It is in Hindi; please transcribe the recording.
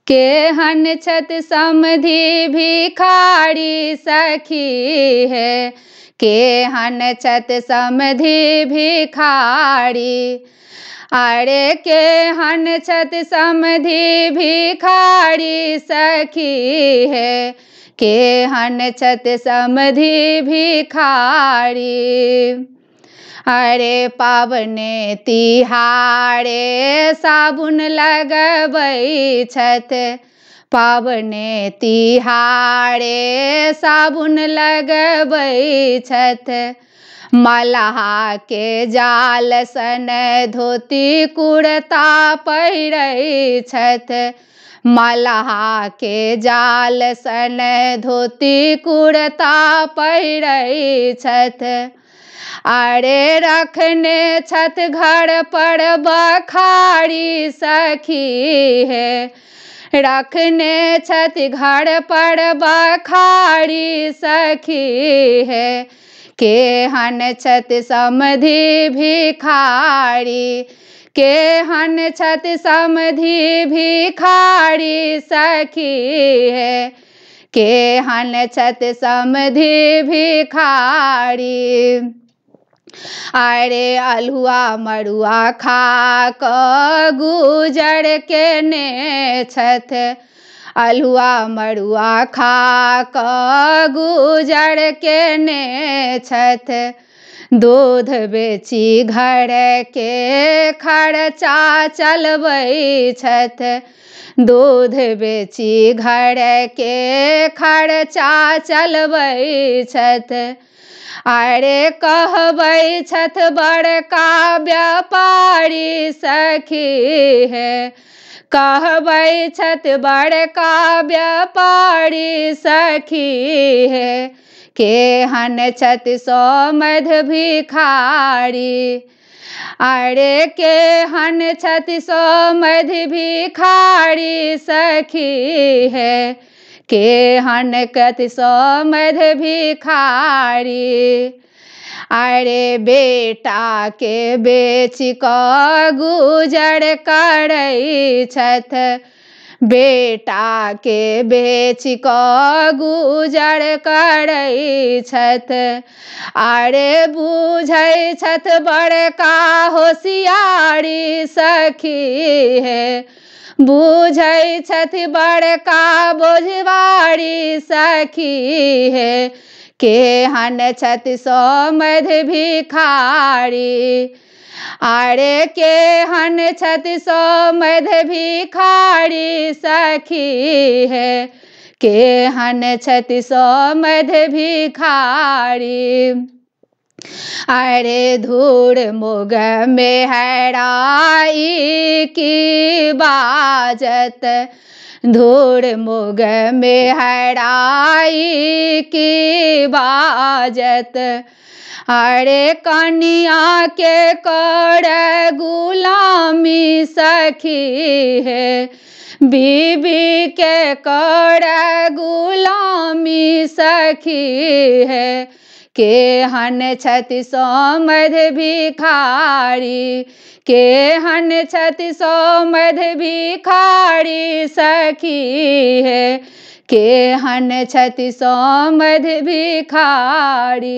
के हन छत समधि भिखारी सखी है, के हन छत समधि भिखारी। अरे के हन छत समधि भिखारी सखी है, के हन छत समधि भिखारी। अरे पावने तिहारे साबुन लगबै छथ, पावने तिहारे साबुन लगबै छथ। मलहा के जाल सन धोती कुर्ता पहिरै छथ, मलहा के जाल सन धोती कुर्ता पहिरै छथ। अरे रखने छत घर पर बखारी सखी है, रखने छत घर पर बखारी सखी है, के हन छत समधि भिखारी, के हन छत समधि भिखारी सखी है, के हन छत समधि भिखारी। अरे अलहुआ मड़ुआ खा क गुजर केने छथ, अलहुआ मड़ुआ खा क गुजर केने छथ। दूध बेची घर के खर्चा चलबै छथ, दूध बेची घर के खर्चा चलबै छथ। अरे कहबै छथ बड़का व्यापारी सखी है, कहबै छथ बड़का व्यापारी सखी है, के हन छत सोमध भिखारी। अरे के हन छत सोमध भिखारी सखी है, के हन कत सोमध भिखारी। अरे बेटा के बेच क गुजर करै छथ, बेटा के बेच क गुजर करै छथ। अरे बुझै छथ बड़का होशियारी सखी है, बुझै छथ बड़का बोझवारी सखी है, के हन छत सोमध भिखारी। अरे के हन छत सोमध भिखारी सखी है, के हन छत सोमध भिखारी। अरे धूड़ मुग में हराई की बाजत, धूड़ मुग में हराई की बाजत। अरे कन्या के कर गुलामी सखी है, बीबी के कर गुलामी सखी है, के हन छत सोमध भिखारी, के हन छत सोमध भिखारी सखी है, के हन छत सोमध भिखारी।